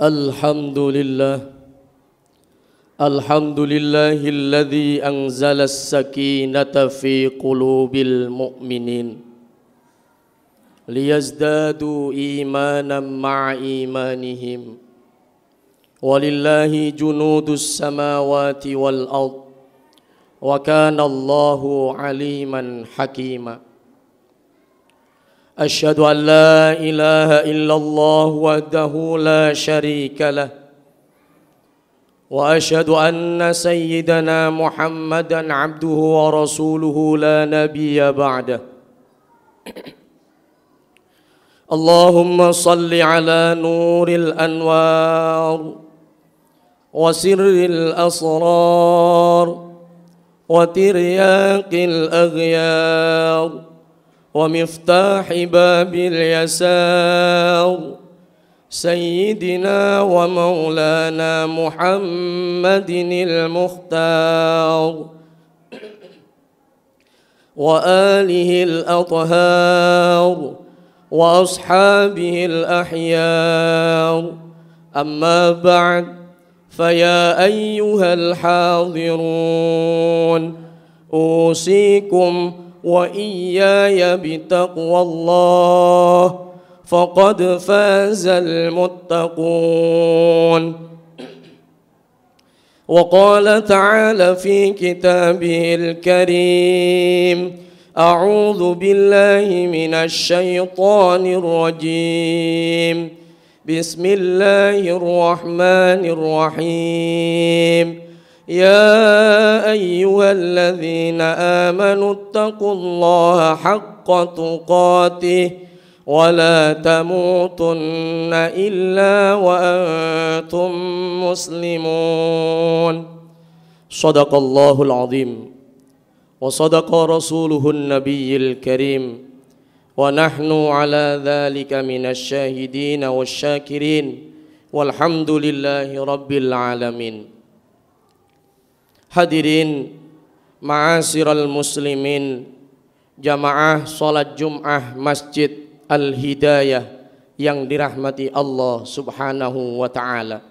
Alhamdulillahilladzi anzalas sakinata fi qulubil mu'minin liyazdadu imanan ma'a imanihim walillahi junudus samawati wal ard wa kana Allahu aliman hakima. Asyhadu an la ilaha illallah wahdahu la syarika lah wa asyhadu anna sayyidana Muhammadan abduhu wa rasuluhu la nabiyya ba'dah. Allahumma salli ala nuril anwar wa sirril asrar wa tiryaqil aghyar ومفتاح باب اليسار سيدنا ومولانا محمد المختار وآله الأطهار وأصحابه الأحيار. أما بعد فيا أيها الحاضرون أوصيكم وإياي بتقوى الله فقد فاز المتقون. وقال تعالى في كتابه الكريم أعوذ بالله من الشيطان الرجيم بسم الله الرحمن الرحيم يا أيها الذين آمنوا اتقوا الله حق تقاته ولا تموتن إلا وأنتم مسلمون. صدق الله العظيم وصدق رسوله النبي الكريم ونحن على ذلك من الشاهدين والشاكرين والحمد لله رب العالمين. Hadirin ma'asyiral muslimin, jamaah salat Jum'ah Masjid Al-Hidayah yang dirahmati Allah Subhanahu wa ta'ala.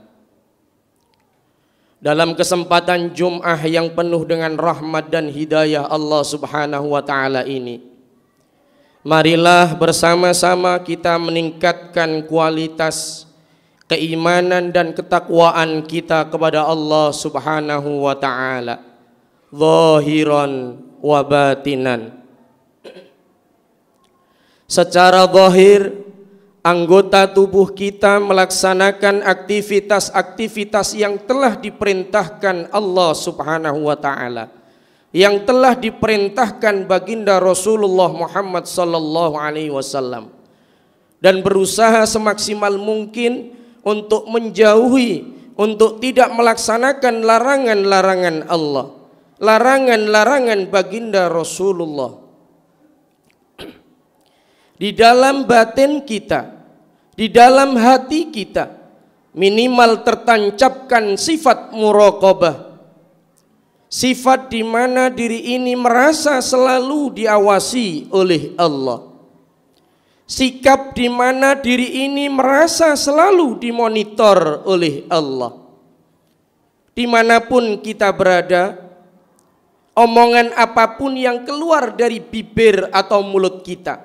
Dalam kesempatan Jum'ah yang penuh dengan rahmat dan hidayah Allah Subhanahu wa ta'ala ini, marilah bersama-sama kita meningkatkan kualitas keimanan dan ketakwaan kita kepada Allah Subhanahu wa ta'ala zahiran wa batinan. Secara zahir, anggota tubuh kita melaksanakan aktivitas-aktivitas yang telah diperintahkan Allah Subhanahu wa ta'ala, yang telah diperintahkan baginda Rasulullah Muhammad sallallahu alaihi wasallam, dan berusaha semaksimal mungkin untuk menjauhi, untuk tidak melaksanakan larangan-larangan Allah, larangan-larangan baginda Rasulullah. Di dalam batin kita, di dalam hati kita, minimal tertancapkan sifat muraqabah, sifat di mana diri ini merasa selalu diawasi oleh Allah, sikap di mana diri ini merasa selalu dimonitor oleh Allah. Dimanapun kita berada, omongan apapun yang keluar dari bibir atau mulut kita,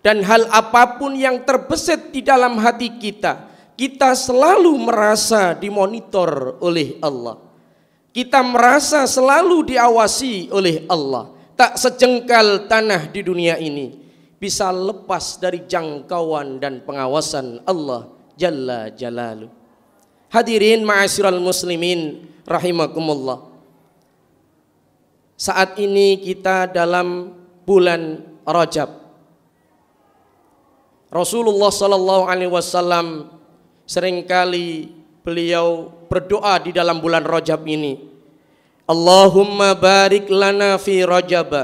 dan hal apapun yang terbesit di dalam hati kita, kita selalu merasa dimonitor oleh Allah. Kita merasa selalu diawasi oleh Allah. Tak sejengkal tanah di dunia ini bisa lepas dari jangkauan dan pengawasan Allah Jalla Jalaluh. Hadirin ma'asyiral muslimin rahimakumullah. Saat ini kita dalam bulan Rajab. Rasulullah sallallahu alaihi wasallam seringkali beliau berdoa di dalam bulan Rajab ini. Allahumma barik lana fi Rajab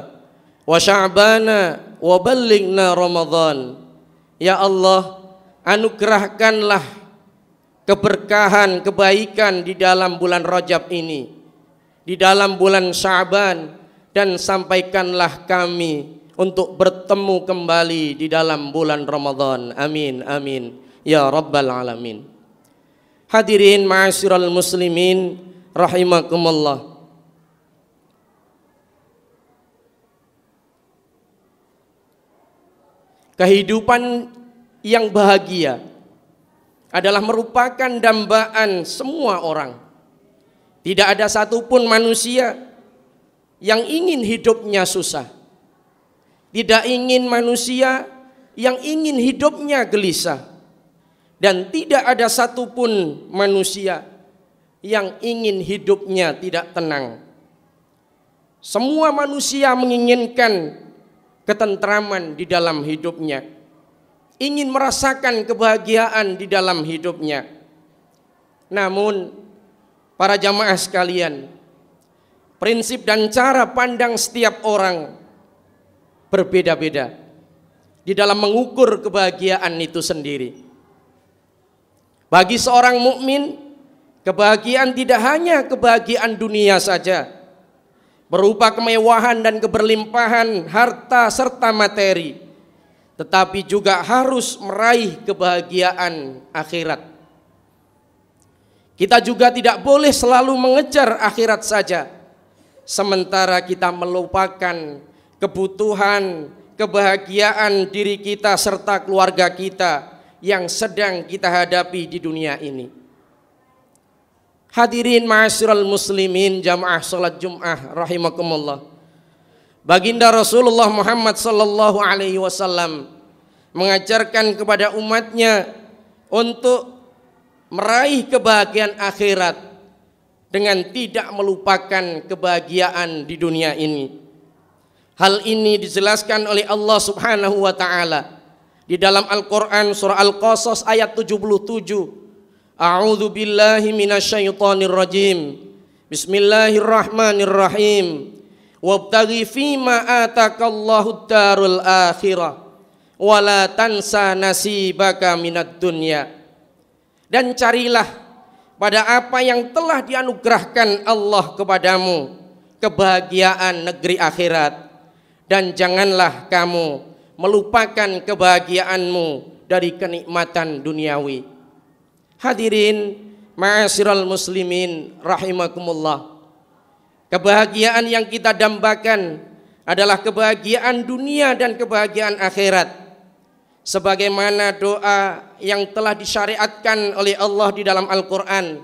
wa Sya'bana wa ballighna Ramadan. Ya Allah, anugerahkanlah keberkahan, kebaikan di dalam bulan Rajab ini, di dalam bulan Sya'ban, dan sampaikanlah kami untuk bertemu kembali di dalam bulan Ramadan. Amin, amin, ya Rabbal Alamin. Hadirin ma'asyiral muslimin rahimakumullah. Kehidupan yang bahagia adalah merupakan dambaan semua orang. Tidak ada satupun manusia yang ingin hidupnya susah. Tidak ingin manusia yang ingin hidupnya gelisah. Dan tidak ada satupun manusia yang ingin hidupnya tidak tenang. Semua manusia menginginkan ketentraman di dalam hidupnya, ingin merasakan kebahagiaan di dalam hidupnya. Namun para jamaah sekalian, prinsip dan cara pandang setiap orang berbeda-beda di dalam mengukur kebahagiaan itu sendiri. Bagi seorang mukmin, kebahagiaan tidak hanya kebahagiaan dunia saja, berupa kemewahan dan keberlimpahan harta serta materi, tetapi juga harus meraih kebahagiaan akhirat. Kita juga tidak boleh selalu mengejar akhirat saja, sementara kita melupakan kebutuhan, kebahagiaan diri kita serta keluarga kita yang sedang kita hadapi di dunia ini. Hadirin ma'asyiral muslimin jamaah salat Jumat rahimakumullah. Baginda Rasulullah Muhammad sallallahu alaihi wasallam mengajarkan kepada umatnya untuk meraih kebahagiaan akhirat dengan tidak melupakan kebahagiaan di dunia ini. Hal ini dijelaskan oleh Allah Subhanahu wa taala di dalam Al-Qur'an surah Al-Qasas ayat 77. A'udzu billahi minasyaitonir rajim. Bismillahirrahmanirrahim. Wabtaghi fima atakallahu darul akhirah wa la tansa nasibaka minad dunya. Dan carilah pada apa yang telah dianugerahkan Allah kepadamu, kebahagiaan negeri akhirat, dan janganlah kamu melupakan kebahagiaanmu dari kenikmatan duniawi. Hadirin ma'asyiral muslimin rahimakumullah. Kebahagiaan yang kita dambakan adalah kebahagiaan dunia dan kebahagiaan akhirat, sebagaimana doa yang telah disyariatkan oleh Allah di dalam Al-Quran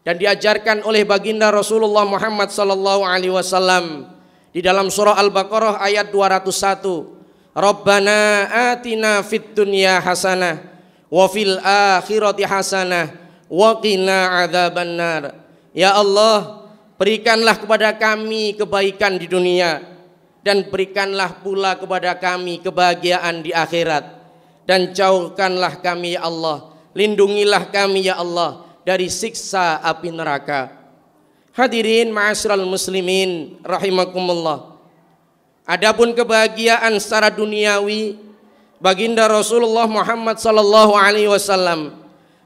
dan diajarkan oleh baginda Rasulullah Muhammad sallallahu alaihi wasallam di dalam surah Al-Baqarah ayat 201. Rabbana atina fid dunya hasanah wa fil akhirati hasanah wa qina adzabannar. Ya Allah, berikanlah kepada kami kebaikan di dunia dan berikanlah pula kepada kami kebahagiaan di akhirat, dan jauhkanlah kami ya Allah, lindungilah kami ya Allah dari siksa api neraka. Hadirin ma'asyiral muslimin rahimakumullah. Adapun kebahagiaan secara duniawi, baginda Rasulullah Muhammad sallallahu alaihi wasallam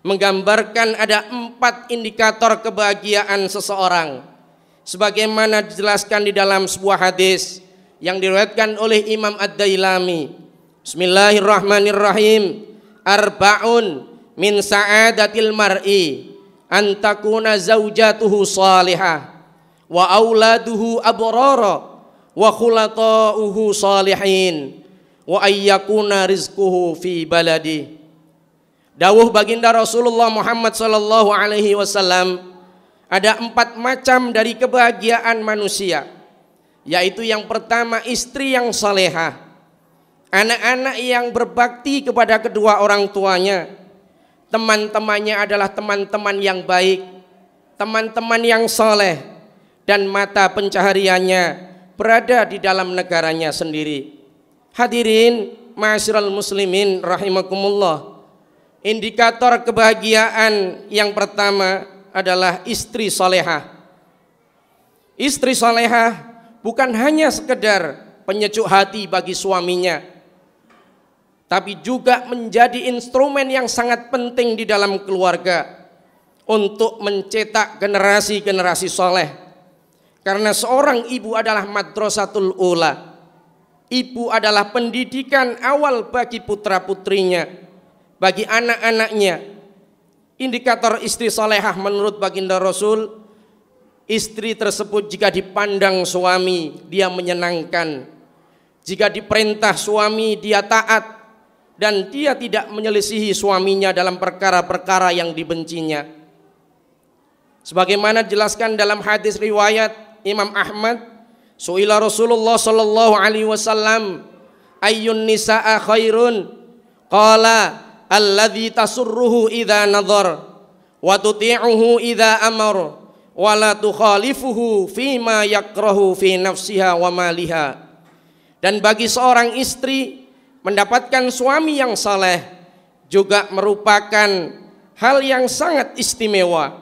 menggambarkan ada 4 indikator kebahagiaan seseorang, sebagaimana dijelaskan di dalam sebuah hadis yang diriwayatkan oleh Imam Ad-Dailami. Bismillahirrahmanirrahim. Arba'un min sa'adatil mar'i an takuna zaujatuhu salihah wa auladuhu abrara wa khulata'uhu salihin wa ayyakuna rizquhu fi baladi. Dawuh baginda Rasulullah Muhammad sallallahu alaihi wasallam, ada 4 macam dari kebahagiaan manusia, yaitu yang pertama istri yang salehah, anak-anak yang berbakti kepada kedua orang tuanya, teman-temannya adalah teman-teman yang baik, teman-teman yang saleh, dan mata pencahariannya berada di dalam negaranya sendiri. Hadirin ma'asyiral muslimin rahimakumullah. Indikator kebahagiaan yang pertama adalah istri salehah. Istri salehah bukan hanya sekedar penyejuk hati bagi suaminya, tapi juga menjadi instrumen yang sangat penting di dalam keluarga untuk mencetak generasi-generasi soleh. Karena seorang ibu adalah madrasatul ula. Ibu adalah pendidikan awal bagi putra-putrinya, bagi anak-anaknya. Indikator istri salehah menurut baginda Rasul, istri tersebut jika dipandang suami dia menyenangkan, jika diperintah suami dia taat, dan dia tidak menyelisihi suaminya dalam perkara-perkara yang dibencinya. Sebagaimana dijelaskan dalam hadis riwayat Imam Ahmad, su'ila Rasulullah sallallahu alaihi wasallam, ayyun nisa'a khairun? Qala alladzi tasurruhu idza nadhar wa tuti'uhu idza amar wa la tukhalifuhu fima yakrahu fi nafsiha wa maliha. Dan bagi seorang istri mendapatkan suami yang saleh juga merupakan hal yang sangat istimewa.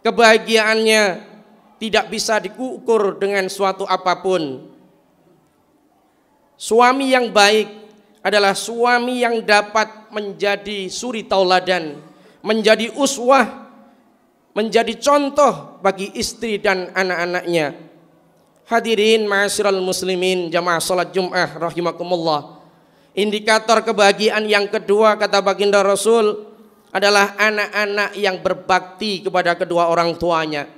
Kebahagiaannya tidak bisa diukur dengan suatu apapun. Suami yang baik adalah suami yang dapat menjadi suri tauladan, menjadi uswah, menjadi contoh bagi istri dan anak-anaknya. Hadirin ma'asyiral muslimin jamaah salat Jumat rahimakumullah. Indikator kebahagiaan yang kedua kata baginda Rasul adalah anak-anak yang berbakti kepada kedua orang tuanya.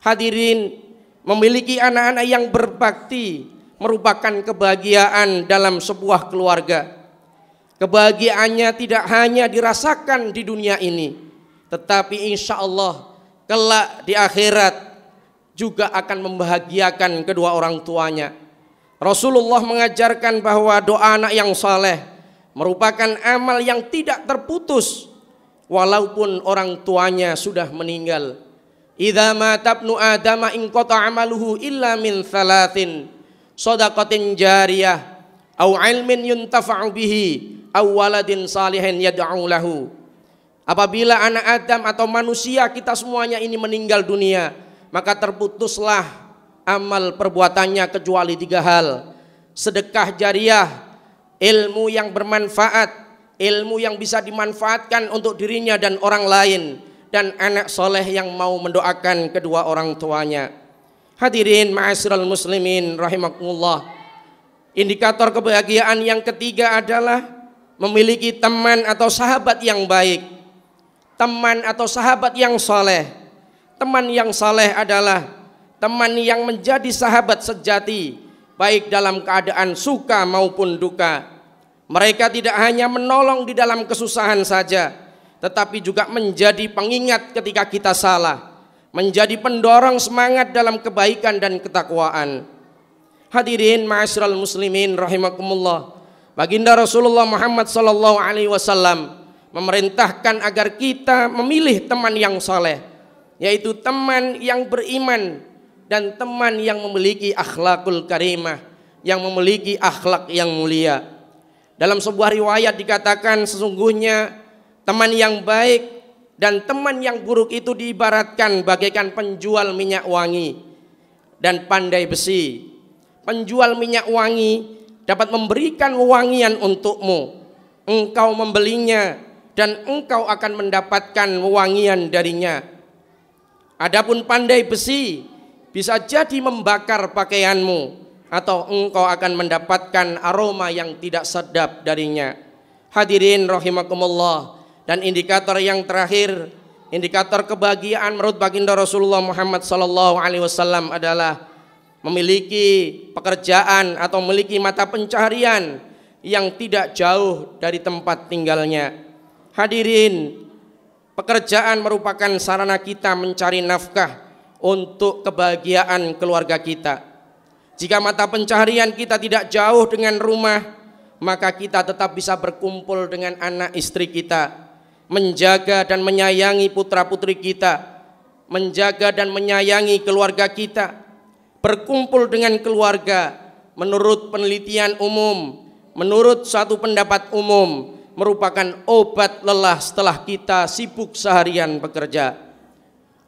Hadirin, memiliki anak-anak yang berbakti merupakan kebahagiaan dalam sebuah keluarga. Kebahagiaannya tidak hanya dirasakan di dunia ini, tetapi insya Allah kelak di akhirat juga akan membahagiakan kedua orang tuanya. Rasulullah mengajarkan bahwa doa anak yang saleh merupakan amal yang tidak terputus walaupun orang tuanya sudah meninggal. Idza mata ibnu adama in qata amaluhu illa min thalathin, shadaqatin jariyah, au ilmin yuntafa'u bihi, au waladin salihin yad'u lahu. Apabila anak Adam atau manusia kita semuanya ini meninggal dunia, maka terputuslah amal perbuatannya kecuali 3 hal: sedekah jariyah, ilmu yang bermanfaat, ilmu yang bisa dimanfaatkan untuk dirinya dan orang lain, dan anak soleh yang mau mendoakan kedua orang tuanya. Hadirin ma'asyiral muslimin rahimakumullah. Indikator kebahagiaan yang ketiga adalah memiliki teman atau sahabat yang baik, teman atau sahabat yang soleh. Teman yang soleh adalah teman yang menjadi sahabat sejati, baik dalam keadaan suka maupun duka. Mereka tidak hanya menolong di dalam kesusahan saja, tetapi juga menjadi pengingat ketika kita salah, menjadi pendorong semangat dalam kebaikan dan ketakwaan. Hadirin ma'asyiral muslimin rahimakumullah. Baginda Rasulullah Muhammad sallallahu alaihi wasallam memerintahkan agar kita memilih teman yang saleh, yaitu teman yang beriman dan teman yang memiliki akhlakul karimah, yang memiliki akhlak yang mulia. Dalam sebuah riwayat dikatakan sesungguhnya teman yang baik dan teman yang buruk itu diibaratkan bagaikan penjual minyak wangi dan pandai besi. Penjual minyak wangi dapat memberikan wewangian untukmu, engkau membelinya dan engkau akan mendapatkan wewangian darinya. Adapun pandai besi bisa jadi membakar pakaianmu, atau engkau akan mendapatkan aroma yang tidak sedap darinya. Hadirin rahimakumullah. Dan indikator yang terakhir, indikator kebahagiaan menurut baginda Rasulullah Muhammad sallallahu alaihi wasallam adalah memiliki pekerjaan atau memiliki mata pencaharian yang tidak jauh dari tempat tinggalnya. Hadirin, pekerjaan merupakan sarana kita mencari nafkah untuk kebahagiaan keluarga kita. Jika mata pencaharian kita tidak jauh dengan rumah, maka kita tetap bisa berkumpul dengan anak istri kita, menjaga dan menyayangi putra-putri kita, menjaga dan menyayangi keluarga kita. Berkumpul dengan keluarga menurut penelitian umum, menurut suatu pendapat umum, merupakan obat lelah setelah kita sibuk seharian bekerja.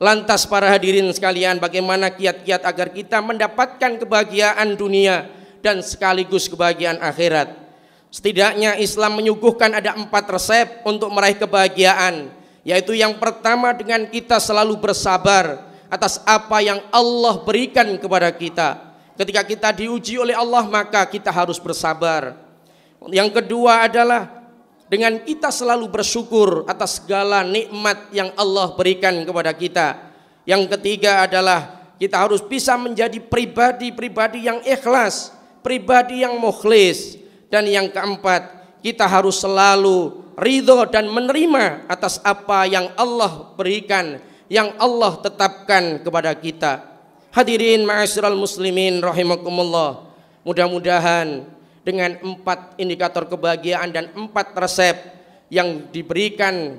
Lantas para hadirin sekalian, bagaimana kiat-kiat agar kita mendapatkan kebahagiaan dunia dan sekaligus kebahagiaan akhirat? Setidaknya Islam menyuguhkan ada 4 resep untuk meraih kebahagiaan, yaitu yang pertama dengan kita selalu bersabar atas apa yang Allah berikan kepada kita. Ketika kita diuji oleh Allah, maka kita harus bersabar. Yang kedua adalah dengan kita selalu bersyukur atas segala nikmat yang Allah berikan kepada kita. Yang ketiga adalah kita harus bisa menjadi pribadi-pribadi yang ikhlas, pribadi yang mukhlis. Dan yang keempat, kita harus selalu ridho dan menerima atas apa yang Allah berikan, yang Allah tetapkan kepada kita. Hadirin ma'asyiral muslimin rahimakumullah. Mudah-mudahan dengan 4 indikator kebahagiaan dan 4 resep yang diberikan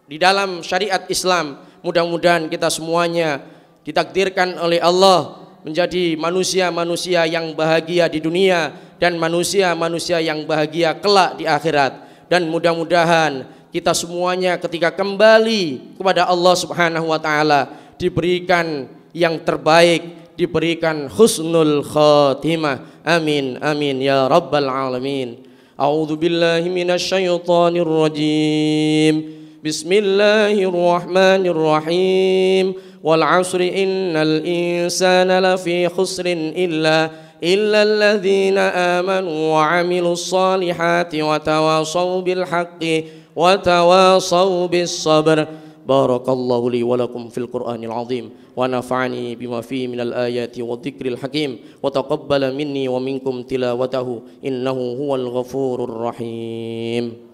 di dalam syariat Islam, mudah-mudahan kita semuanya ditakdirkan oleh Allah menjadi manusia-manusia yang bahagia di dunia dan manusia-manusia yang bahagia kelak di akhirat. Dan mudah-mudahan kita semuanya ketika kembali kepada Allah Subhanahu wa taala diberikan yang terbaik, diberikan husnul khatimah. Amin amin ya rabbal alamin. A'udzu billahi minasyaitonir rajim. Bismillahirrahmanirrahim. Wal 'asri innal insana lafi khusrin illa alladzina amanu wa 'amilus solihati wa tawasaw bil haqqi wa tawasaw bis sabr. Barakallahu li wa lakum fil Qur'anil azim wa nafa'ani bima fihi minal ayati wa dzikril hakim wa taqabbala minni wa minkum tilawatahu innahu huwal ghafurur rahim.